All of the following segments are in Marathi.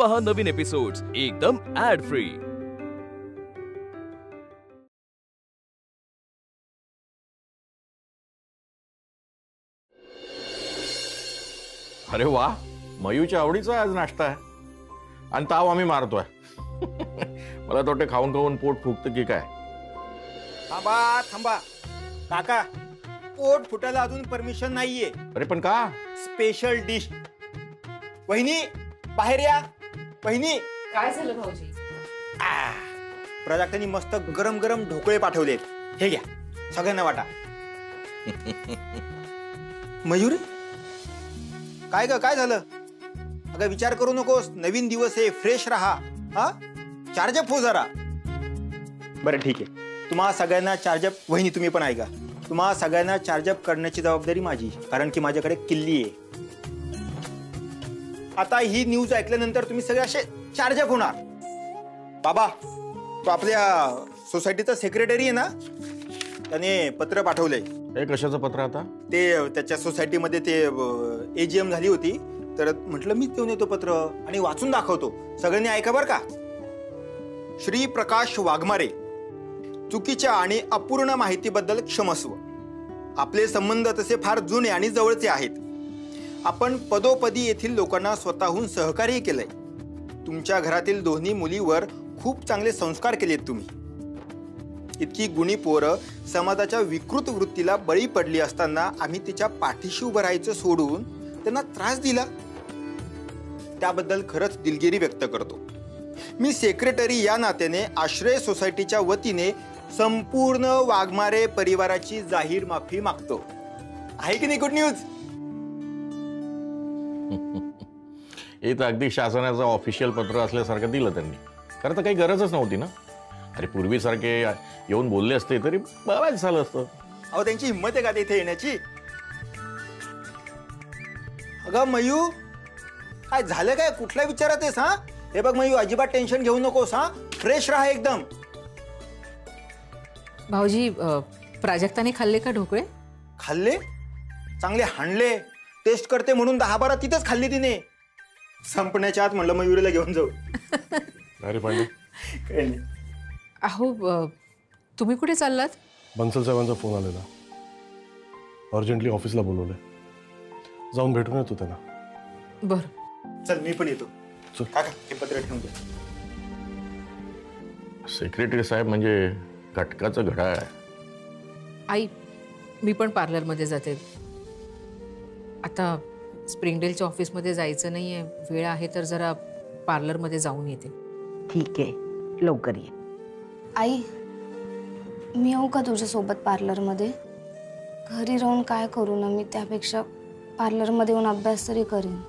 पहा नवीन एपिसोड्स एकदम ऍड फ्री। अरे वा, मयूच्या आवडीचा आज नाश्ता आहे आणि ताव आम्ही मारतोय। मला तर वाटतं खाऊन खाऊन पोट फुगतं की काय। थांबा थांबा काका, पोट फुटायला अजून परमिशन नाहीये। अरे पण का? Special dish. वहिनी बाहेर या। वहिनी काय झालं भाऊजी? प्राजक्तानी मस्त गरम गरम ढोकळे पाठवलेत, हे घ्या, सगळ्यांना वाटा। मयूर काय ग, काय झालं? अगं विचार करू नकोस, नवीन दिवस आहे, फ्रेश राहा। हा, चार्जअप हो जरा। बरं ठीक आहे, तुम्हा सगळ्यांना चार्जअप, वहिनी तुम्ही पण ऐका, तुम्हा सगळ्यांना चार्जअप करण्याची जबाबदारी माझी, कारण की माझ्याकडे किल्ली आहे। आता ही न्यूज ऐकल्यानंतर तुम्ही सगळे असे चार्जअप होणार। बाबा, तो आपल्या सोसायटीचा सेक्रेटरी आहे ना, त्याने पत्र पाठवलंय। हे कशाचं पत्र आता? ते त्याच्या सोसायटीमध्ये ते एजीएम झाली होती, तर म्हटलं मी देऊन येतो पत्र आणि वाचून दाखवतो, सगळ्यांनी ऐका बरं का। श्री प्रकाश वाघमारे, चुकीच्या आणि अपूर्ण माहितीबद्दल क्षमस्व। आपले संबंध तसे फार जुने आणि जवळचे आहेत। आपण पदोपदी येथील लोकांना स्वतःहून सहकार्य केलंय। तुमच्या घरातील दोन्ही मुलीवर खूप चांगले संस्कार केलेत तुम्ही। इतकी गुणी पोरं समाजाच्या विकृत वृत्तीला बळी पडली असताना आम्ही तिच्या पाठीशी उभं राहायचं सोडून त्यांना त्रास दिला, त्याबद्दल खरंच दिलगिरी व्यक्त करतो। मी सेक्रेटरी या नात्याने आश्रय सोसायटीच्या वतीने संपूर्ण वाघमारे परिवाराची जाहीर माफी मागतो। आहे की नाही गुड न्यूज? हे तर अगदी शासनाचं ऑफिशियल पत्र असल्यासारखं दिलं त्यांनी। खरं तर काही गरजच नव्हती ना। अरे पूर्वीसारखे येऊन बोलले असते तरी बरंच झालं असतं। अहो त्यांची हिंमत आहे का इथे येण्याची? अगं मयू, काय झालं काय? कुठल्या विचारात आहेस? हा, हे बघ मयू, अजिबात टेन्शन घेऊ नकोस, हा, फ्रेश राहा एकदम। भाऊजी, प्राजक्ताने खाल्ले का ढोकळे? खाल्ले? चांगले हाणले। टेस्ट करते म्हणून 10-12 तिथेच खाल्ली तिने। संपण्याच्या आत म्हणलं मयुरीला घेऊन जाऊ। अरे पण काही नाही। अहो, तुम्ही कुठे चाललात? बन्सल साहेबांचा फोन आलेला, अर्जंटली ऑफिसला बोलवलंय, जाऊन भेटून येतो त्यांना। बरं, चल मी पण येतो। चल काका, हे पत्र ठेवून दे। सेक्रेटरी साहेब म्हणजे घटकाचं घड्याळ आहे। आई, मी पण पार्लरमध्ये जाते आता। स्प्रिंगडेलच्या ऑफिसमध्ये जायचं नाहीये, वेळ आहे तर जरा पार्लरमध्ये जाऊन येते। ठीक आहे, लवकर ये। आई, मी येऊ का तुझ्यासोबत पार्लरमध्ये? घरी राहून काय करू ना मी, त्यापेक्षा पार्लरमध्ये येऊन अभ्यास तरी करेन।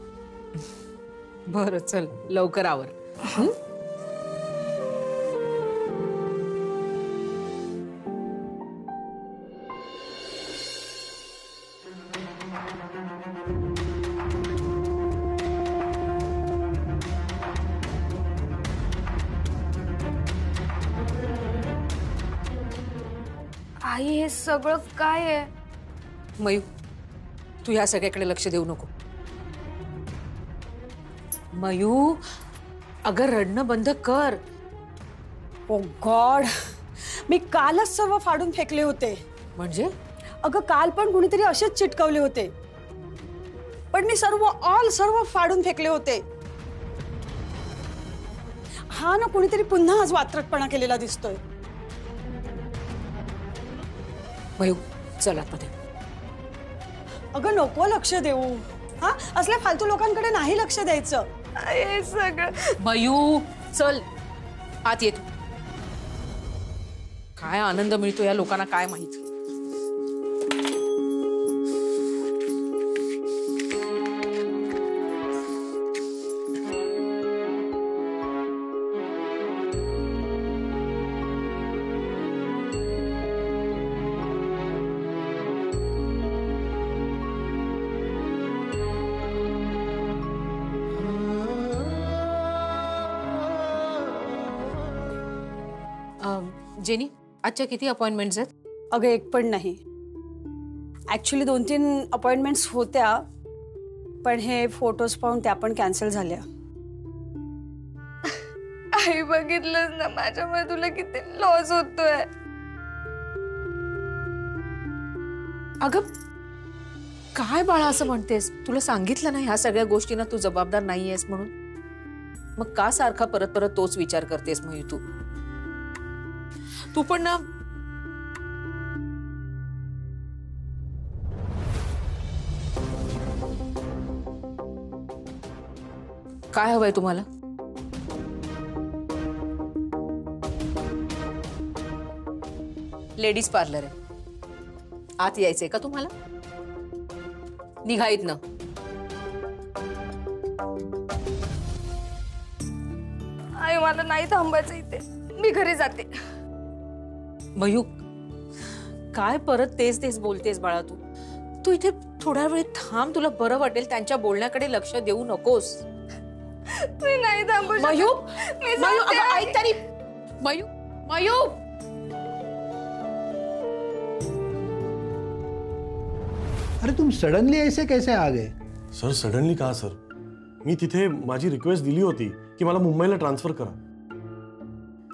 बरं, चल लवकर आवर। आई, हे सगळं काय आहे? मयू, तू ह्या सगळ्याकडे लक्ष देऊ नको। मयू, अगं रडणं बंद कर। ओ गॉड, मी कालच सर्व फाडून फेकले होते। म्हणजे? अगं काल पण कुणीतरी असेच चिटकवले होते, पण मी सर्व फाडून फेकले होते। हा ना, कुणीतरी पुन्हा आज वात्रटपणा केलेला दिसतोय। मयू, चल आतमध्ये। अगं नको लक्ष देऊ, हा, असल्या फालतू लोकांकडे नाही लक्ष द्यायचं। हे सगळं मयू चल आत ये। काय आनंद मिळतो या लोकांना काय माहित। जेनी, आजच्या किती अपॉइंटमेंट्स आहेत? अगं एक पण नाही, ऍक्च्युली 2-3 अपॉइंटमेंट्स होत्या, पण हे फोटोज पाहून त्या पण कॅन्सल झाल्या। आई बघितलंच ना, माझ्यामुळे तुला किती लॉस होतोय. अगं काय बाळा असं म्हणतेस? तुला सांगितलं ना ह्या सगळ्या गोष्टींना तू जबाबदार नाहीयेस म्हणून. मग का सारखा परत परत तोच विचार करतेस मयू? तू पण ना काय हवंय तुम्हाला? लेडीज पार्लर आहे, आत यायचंय का तुम्हाला? निघाईत ना. आई मला नाही थांबायचं इथे, मी घरी जाते. मयू काय परत तेच तेच बोलतेस बाळा? तू इथे थोडा वेळ थांब, तुला बरं वाटेल. त्यांच्या बोलण्याकडे लक्ष देऊ नकोस. मी नाही थांबू शकत. मयू मी मयू सांगते अगं आई. ऐक तरी. मयू मयू अरे तुम सडनली ऐसे कैसे आ गए? सर सडनली कहा सर? मी तिथे माझी रिक्वेस्ट दिली होती की मला मुंबईला ट्रान्सफर करा,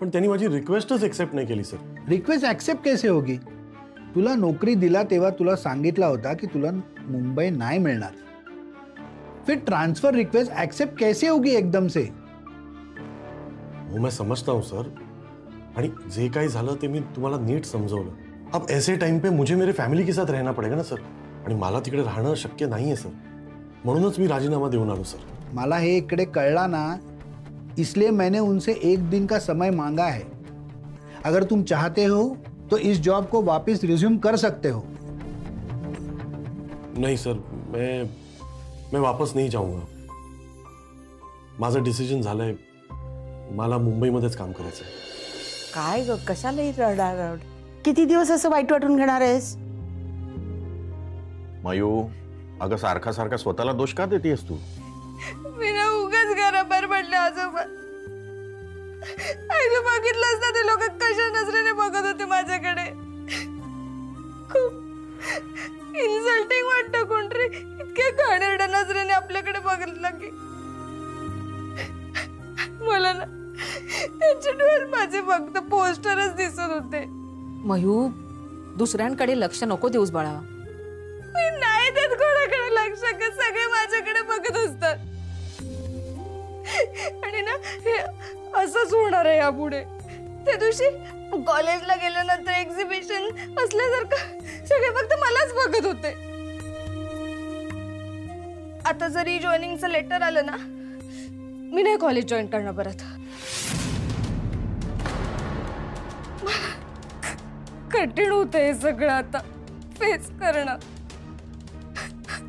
पण त्यांनी माझी रिक्वेस्टच एक्सेप्ट नाही केली सर. रिक्वेस्ट ऍक्सेप्ट कैसे होगी? तुला नौकरी दिला तेव्हा तुला सांगितला होता की तुला मुंबई नाही मिळणार. फिर ट्रांसफर रिक्वेस्ट एक्सेप्ट कैसे होगी एकदम से? वो मैं समझता हूँ सर, आणि जे काही झालं ते मी तुम्हाला नीट समजवलं. अब ऐसे टाइम पे मुझे मेरे फैमिली के साथ रहना पड़ेगा ना सर, आणि मला तिकडे राहणं शक्य नाहीये सर. म्हणूनच मी राजीनामा देऊन आलो सर. मला हे इकडे कळला ना, इसलिए मैंने उनसे 1 दिन का समय मांगा है. अगर तुम चाहते हो तो इस जॉब को वापस रिज्यूम कर सकते हो. नहीं सर, मैं वापस नहीं जाऊंगा. माझं डिसिजन झालंय, मला मुंबईमध्येच काम करायचंय. काय ग, कशाला रडारड? किती दिवस असं वाईट वाटून घेणार आहेस? मयू अगं सारखा सारखा स्वतःला दोष का देतेस तू? मी ना उगाच घराबाहेर पडले आजोबा. आई तू बघितलंस ना, ते लोक कशा नजरेने बघत होते माझ्याकडे. खूप इन्सल्टिंग वाटतं. कोणतरी इतक्या घाणेरड्या नजरेने आपल्याकडे बघितलं की मला ना त्यांच्या डोळ्यात माझे फक्त पोस्टरच दिसत होते. मयू दुसऱ्यांकडे लक्ष नको देऊस बाळा. मी नाही देत कोणाकडे लक्ष, सगळे माझ्याकडे बघत असतात. आणि ना हे असंच होणार आहे यापुढे. त्या दिवशी कॉलेजला गेल्यानंतर एक्झिबिशन असल्यासारखं सगळे फक्त मलाच बघत होते. आता जरी जॉईनिंगचं लेटर आलं ना, मी नाही कॉलेज जॉईन करणार परत. कठीण होतं हे सगळं आता फेस करणं.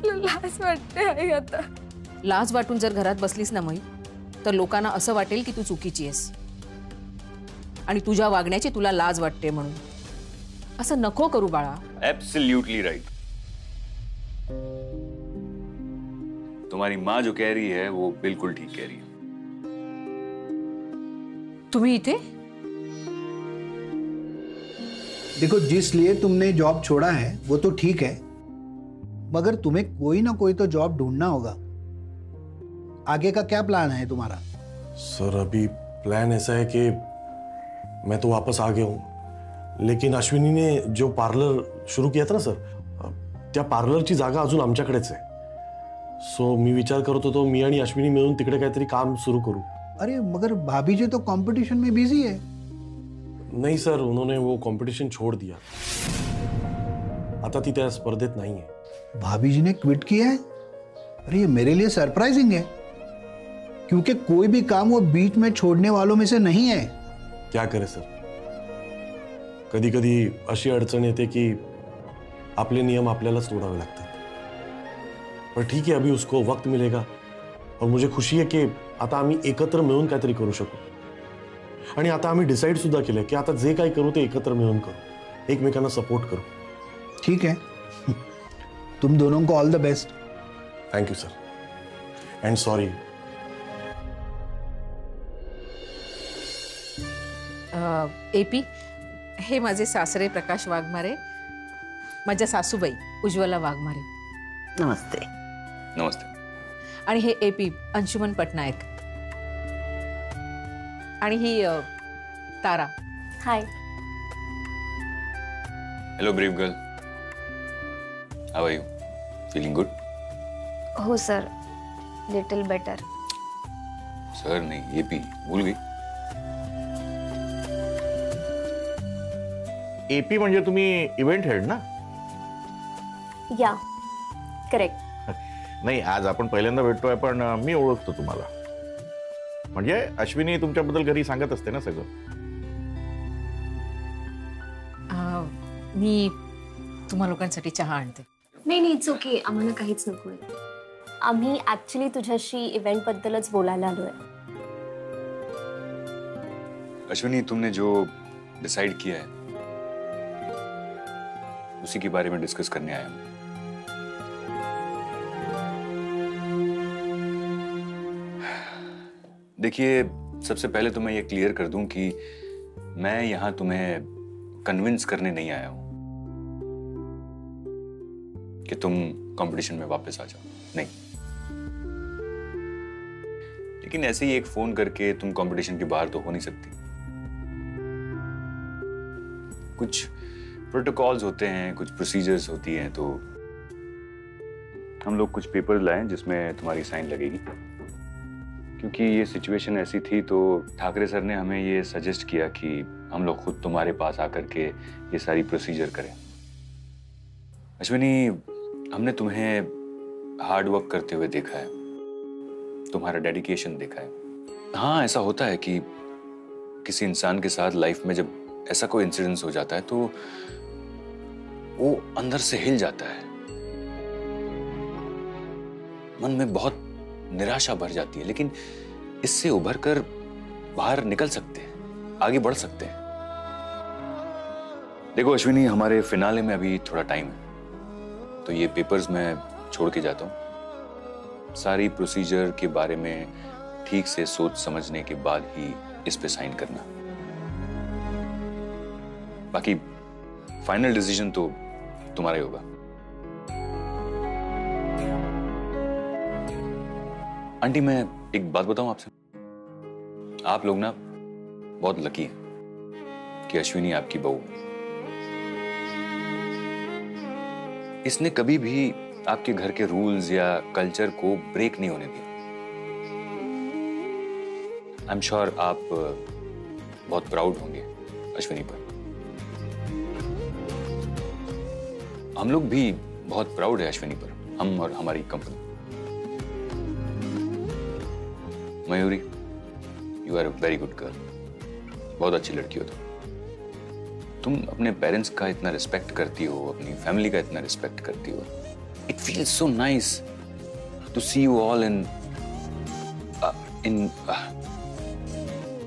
लाज वाटते आई आता. लाज वाटून जर घरात बसलीस ना मयू, तर लोकांना असं वाटेल की तू चुकीची आहेस आणि तुझ्या वागण्याची तुला लाज वाटते म्हणून. असं नको करू बाळा. Absolutely right. तुम्हारी माँ जो कह रही है वो बिल्कुल ठीक कह रही है. तुम्ही इथे? देखो, जिस लिए तुमने जॉब छोड़ा है वो तो ठीक है, मगर तुम्हें कोई ना कोई तो जॉब ढूंढना होगा. आगे का क्या प्लान है तुम्हारा? सर अभी प्लान ऐसा है कि मैं तो वापस आ गया हूँ, लेकिन अश्विनी ने जो पार्लर शुरू किया था ना सर, त्या पार्लरची जागा अजून आमच्याकडेच आहे. सो मी विचार करत होतो मी आणि अश्विनी मिळून तिकडे काहीतरी काम सुरू करू. अरे मगर भाभी जी तो कंपटीशन में बिजी है. नहीं सर, उन्होंने वो कंपटीशन छोड़ दिया. आता ती त्या स्पर्धेत नाही आहे. भाभी जी ने क्विट किया है? अरे ये मेरे लिए सरप्राइजिंग है, क्योंकि कोई भी काम वो बीच में छोड़ने वालों में से नहीं है. क्या करे सर, कधी कधी अशी अडचण येते की आपले नियम आपल्यालाच तोडावे लागतात. पर ठीक है, अभी उसको वक्त मिलेगा. और मुझे खुशी है कि आता आम्ही एकत्र मिळून काहीतरी करू शकू. आणि आता आम्ही डिसाईड सुद्धा केलं की आता जे काही करू ते एकत्र मिळून करू, एकमेकांना सपोर्ट करू. ठीक है, तुम दोनों को all the best. Thank you sir, end sorry. AP, हे माझे सासरे प्रकाश वाघमारे, माझ्या सासूबाई उज्ज्वला वाघमारे. नमस्ते. नमस्ते. आणि हे एपी अंशुमन पटनायक. आणि ही Tara. Hi. Hello brief girl, how are you? Feeling good? हो सर, लिटिल बेटर. सर नहीं, एपी भूल गई. एपी म्हणजे तुम्ही इव्हेंट हेड ना? या, करेक्ट. नाही, आज आपण पहिल्यांदा भेटतोय, पण मी ओळखतो तुम्हाला. म्हणजे अश्विनी तुमच्याबद्दल घरी सांगत असते ना सगळं. मी तुम्हा लोकांसाठी चहा आणते. नाही नाही, इट्स ओके, आम्हाला काहीच नकोय. आम्ही ऍक्च्युली तुझ्याशी इव्हेंट बद्दलच बोलायला आलोय. अश्विनी, तुमने जो डिसाइड किया है उसी के बारे में डिस्कस करने आया हूं. देखिए, सबसे पहले तो मैं ये क्लियर कर दूं कि मैं यहां तुम्हें कन्विंस करने नहीं आया हूं कि तुम कंपटीशन में वापस आ जाओ. नहीं, लेकिन ऐसे ही एक फोन करके तुम कंपटीशन के बाहर तो हो नहीं सकती. कुछ प्रोटोकॉल्स होते हैं, कुछ प्रोसीजर्स होती हैं, तो हम लोग कुछ पेपर्स लाए जिसमें तुम्हारी साइन लगेगी. क्योंकि ये सिचुएशन ऐसी थी तो ठाकरे सर ने हमें ये सजेस्ट किया कि हम लोग खुद तुम्हारे पास आकर के ये सारी प्रोसीजर करें. अश्विनी, हमने तुम्हें हार्ड वर्क करते हुए देखा है, तुम्हारा डेडिकेशन देखा है. हाँ, ऐसा होता है कि किसी इंसान के साथ लाइफ में जब ऐसा कोई इंसिडेंस हो जाता है तो वो अंदर से हिल जाता है, मन में बहुत निराशा भर जाती है, लेकिन इससे उभर कर बाहर निकल सकते हैं, आगे बढ़ सकते हैं. देखो अश्विनी, हमारे फिनाले में अभी थोड़ा टाइम है, तो ये पेपर्स मैं छोड़ के जाता हूं. सारी प्रोसीजर के बारे में ठीक से सोच समझने के बाद ही इस पे साइन करना. बाकी फाइनल डिसीजन तो तुम्हारा ही होगा. आंटी, मैं एक बात बताऊं आपसे. आप लोग ना बहुत लकी हैं कि अश्विनी आपकी बहू है. इसने कभी भी आपके घर के रूल्स या कल्चर को ब्रेक नहीं होने दिया. आई एम श्योर आप बहुत प्राउड होंगे अश्विनी पर. हम लोग भी बहुत प्राउड है अश्विनी पर, हम और हमारी company. Mayuri, you are a very good girl. बहुत अच्छी लड़की हो तुम अपने पेरेंट्स का इतना रिस्पेक्ट करती हो, अपनी फैमिली का इतना रिस्पेक्ट करती हो. It feels so nice to see you all in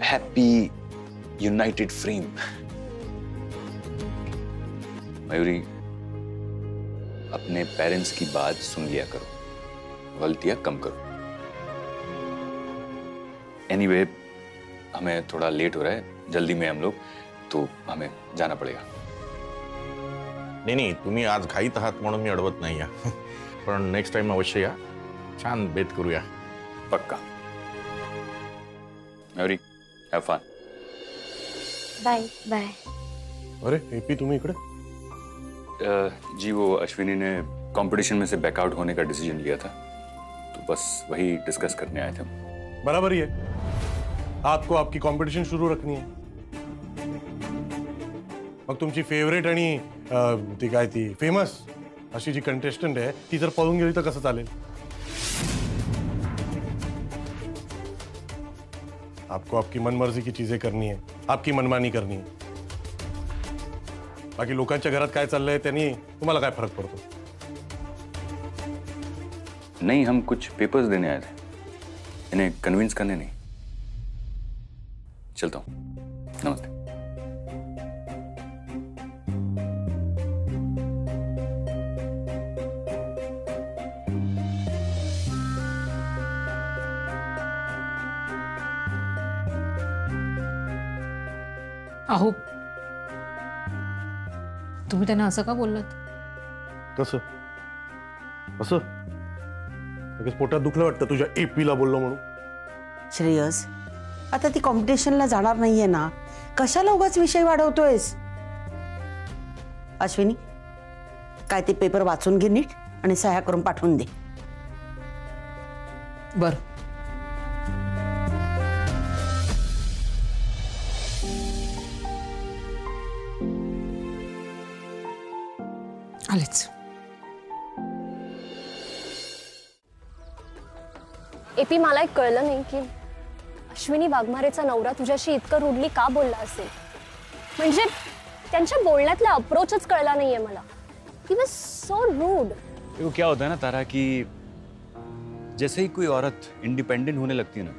happy united frame. Mayuri, अपने पेरेंट्स की बात सुन लिया करो, गलतियां कम करो. एनीवे, हमें थोड़ा लेट हो रहा है, जल्दी में हम लोग, तो हमें जाना पड़ेगा. नाही, तुम्ही आज घाईत आहात म्हणून मी अडवत नाही या. पण नेक्स्ट टाइम अवश्य या, छान बेत करूया. पक्का. Mayuri, have fun. Bye bye. अरे एपी, तुम्ही इकडे? जी, वो अश्विनी ने कंपटीशन में से बैकआउट होने का डिसीजन लिया था, तो बस वही डिस्कस करने आए थे. बराबर ही है, आपको आपकी कॉम्पिटिशन शुरू रखनी है. मग तुमची फेवरेट आणि ती काय ती फेमस अशी जी कंटेस्टंट आहे ती जर पळून गेली तर कसं चालेल? आपको आपकी मनमर्जी की चीजें करनी है, आपकी मनमानी करनी है. बाकी लोकांच्या घरात काय चाललंय त्यांनी तुम्हाला काय फरक पडतो? नहीं, हम कुछ पेपर्स देने आए थे, इन्हें कन्विंस करने नहीं. चलता हूं. नमस्ते. अहो, तुम्ही त्यांना असं का बोललात? कसं असं लगेच पोटात दुखलं वाटतं तुझ्या एपीला बोललो म्हणून? श्रेयस, आता ती कॉम्पिटिशनला जाणार नाहीये ना, कशाला उगाच विषय वाढवतोयस? अश्विनी, काय ते पेपर वाचून घे नीट आणि सह्या करून पाठवून दे. बर. आलेच. एपी, मला एक कळलं नाही की अश्विनी वाघमारेचा नवरा तुझ्याशी इतकं रूडली का बोलला असेल. म्हणजे त्यांच्या बोलण्यातला अप्रोचच कळला नाहीये मला. He was so rude. वो क्या होता है ना तारा कि जैसे ही कोई औरत इंडिपेंडेंट होने लगती है ना,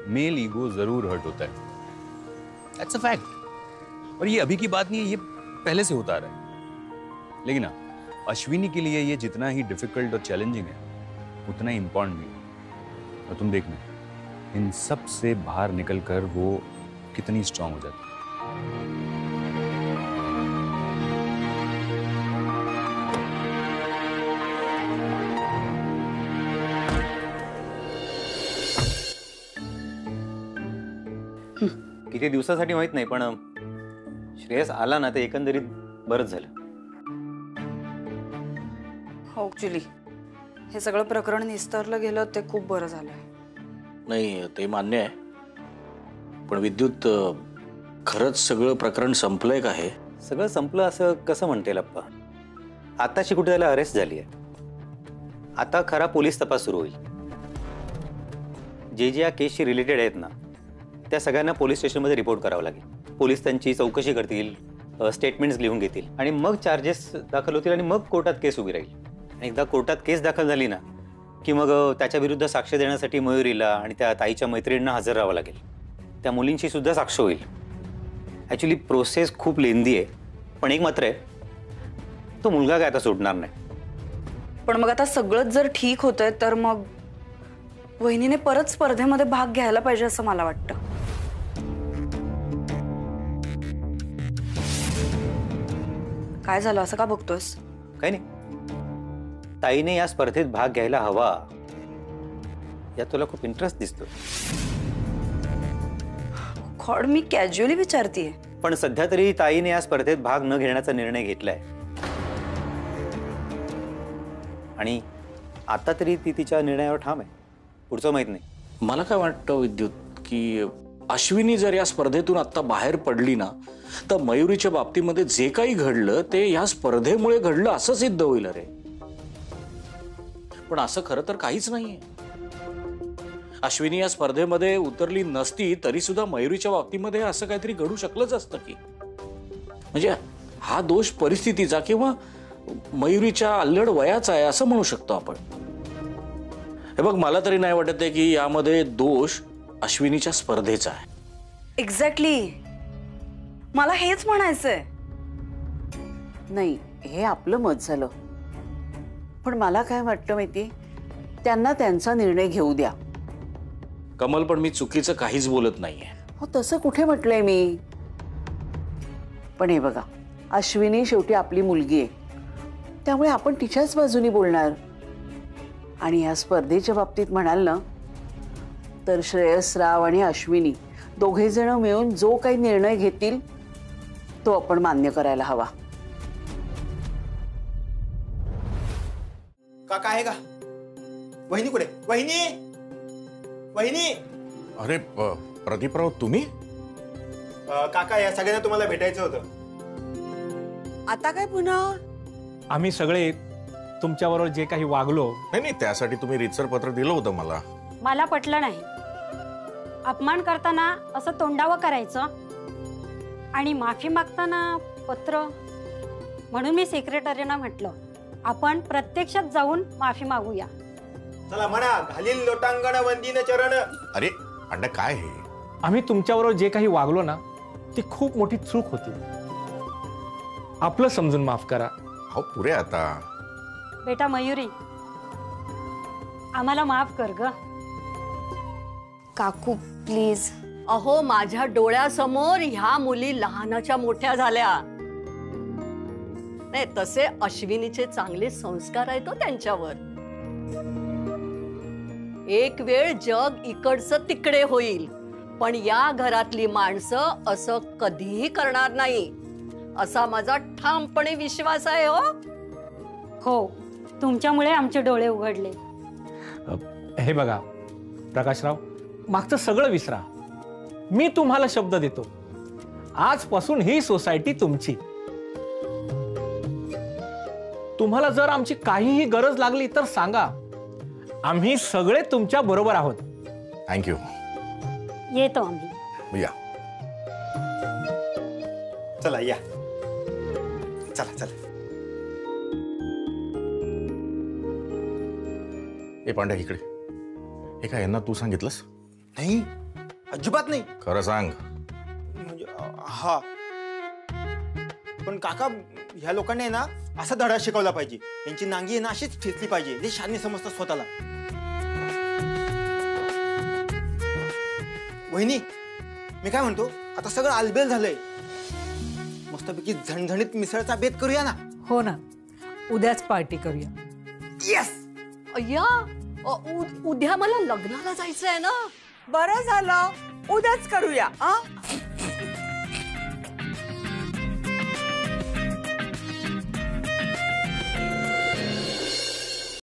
मेल ईगो जरूर हर्ट होता है. That's a fact. और ये अभी की बात नहीं है, ये पहले से होता आ रहा है. लेकिन ना, अश्विनी के लिए ये जितना ही डिफिकल्ट और चैलेंजिंग है, उतना ही इंपॉर्टेंट भी. और तुम देखना, इन सब से बाहर निकलकर वो कितनी स्ट्रांग हो जाती है. किती दिवसासाठी माहित नाही, पण श्रेयस आला ना ते एकंदरीत बरंच झालं. हो, ऍक्च्युली हे सगळं प्रकरण निस्तरलं गेलं ते खूप बरं झालं. नाही ते मान्य आहे, पण विद्युत खरंच सगळं प्रकरण संपलंय का? हे सगळं संपलं असं कसं म्हणते लप्पा? आताशी कुठे त्याला अरेस्ट झाली आहे. आता खरा पोलीस तपास सुरू होईल. जे या केसशी रिलेटेड आहेत ना, त्या सगळ्यांना पोलीस स्टेशनमध्ये रिपोर्ट करावं लागेल. पोलीस त्यांची चौकशी करतील, स्टेटमेंट्स लिहून घेतील आणि मग चार्जेस दाखल होतील आणि मग कोर्टात केस उभी राहील. आणि एकदा कोर्टात केस दाखल झाली ना की मग त्याच्या विरुद्ध साक्ष देण्यासाठी मयुरीला आणि त्या ताईच्या मैत्रिणींना हजर राहावं लागेल. त्या मुलींची सुद्धा साक्ष होईल. ॲक्च्युली प्रोसेस खूप लेंदी आहे, पण एक मात्र आहे, तो मुलगा काय आता सुटणार नाही. पण मग आता सगळंच जर ठीक होतंय तर मग वहिनीने परत स्पर्धेमध्ये भाग घ्यायला पाहिजे असं मला वाटतं. काय झालं, असं का बघतोस? काही नाही, ताईने या स्पर्धेत भाग घ्यायला हवा यात तुला खूप इंटरेस्ट दिसतो. खॉड, मी कॅज्युअली विचारतीये. पण सध्या तरी ताईने या स्पर्धेत भाग न घेण्याचा निर्णय घेतलाय आणि आता तरी ती तिच्या निर्णयावर ठाम आहे. पुढचं माहित नाही. मला काय वाटतं विद्युत, की अश्विनी जर या स्पर्धेतून आता बाहेर पडली ना, तर मयुरीच्या बाबतीमध्ये जे काही घडलं ते या स्पर्धेमुळे घडलं असं सिद्ध होईल. अरे पण असं खरं तर काहीच नाहीये. अश्विनी या स्पर्धेमध्ये उतरली नसती तरी सुद्धा मयुरीच्या बाबतीमध्ये असं काहीतरी घडू शकलंच असतं की. म्हणजे हा दोष परिस्थितीचा किंवा मयुरीच्या अल्लड वयाचा आहे असं म्हणू शकतो आपण. हे बघ, मला तरी नाही वाटत आहे की यामध्ये दोष अश्विनीच्या स्पर्धेचा आहे. एक्झॅक्टली, मला हेच म्हणायचंय. नाही, हे आपलं मत झालं, पण मला काय वाटतं माहिती, त्यांना त्यांचा निर्णय घेऊ द्या. कमल, पण मी चुकीचं काहीच बोलत नाहीये. हो, तसं कुठे म्हटलंय मी. पण हे बघा, अश्विनी शेवटी आपली मुलगी आहे, त्यामुळे आपण तिच्याच बाजूनी बोलणार. आणि या स्पर्धेच्या बाबतीत म्हणाल ना, तर श्रेयसराव आणि अश्विनी दोघे जण मिळून जो काही निर्णय घेतील तो आपण मान्य करायला हवा. काका आहे का? वहिनी कुठे? वहिनी, वहिनी. अरे प्रदीपराव, तुम्ही? काका, या सगळ्यांना तुम्हाला भेटायचं होतं. आता काय पुन्हा? आम्ही सगळे तुमच्याबरोबर जे काही वागलो. नाही, त्यासाठी तुम्ही रीतसर पत्र दिलं होतं मला. मला पटलं नाही. अपमान करताना असं तोंडावं करायचं आणि माफी मागताना पत्र. म्हणून मी सेक्रेटरीना म्हटलं, आपण प्रत्यक्षात जाऊन माफी मागूया. चला म्हणा, घालील लोटांगण वंदीन चरण. अरे अंडा, काय हे? आम्ही तुमच्याबरोबर जे काही वागलो ना, ती खूप मोठी चूक होती. आपलं समजून माफ करा. हो, पुरे आता. बेटा मयुरी, आम्हाला माफ कर ग. काकू प्लीज. अहो, माझ्या डोळ्यासमोर ह्या मुली लहानाच्या मोठ्या झाल्या. नाही, तसे अश्विनीचे चांगले संस्कार आहेत त्यांच्यावर. एक वेळ जग इकडचं तिकडे होईल, पण या घरातली माणसं असं कधीही करणार नाही असा माझा ठामपणे विश्वास आहे. हो, तुमच्यामुळे आमचे डोळे उघडले. हे बघा प्रकाशराव, मागचं सगळं विसरा. मी तुम्हाला शब्द देतो, आजपासून ही सोसायटी तुमची. तुम्हाला जर आमची काहीही गरज लागली तर सांगा, आम्ही सगळे तुमच्या बरोबर आहोत. थँक्यू. येतो आम्ही. या. चला या. चला चला. ए पांड्या, इकडे. हे काय यांना तू सांगितलंस? नाही, अजिबात नाही. खरं सांग. म्हणजे हा, पण काका ह्या लोकांनी आहे ना असा धडा शिकवला पाहिजे. यांची नांगी आहे ना अशीच ठेचली पाहिजे. ते शाने समजतात स्वतःला. वहिनी, मी काय म्हणतो, आता सगळं आलबेल झालंय. मस्तपैकी झणझणीत मिसळचा बेत करूया ना. हो ना, उद्याच पार्टी करूया. येस. अय्या, उद्या मला लग्नाला जायचंय ना. बरं झालं, उद्याच करूया.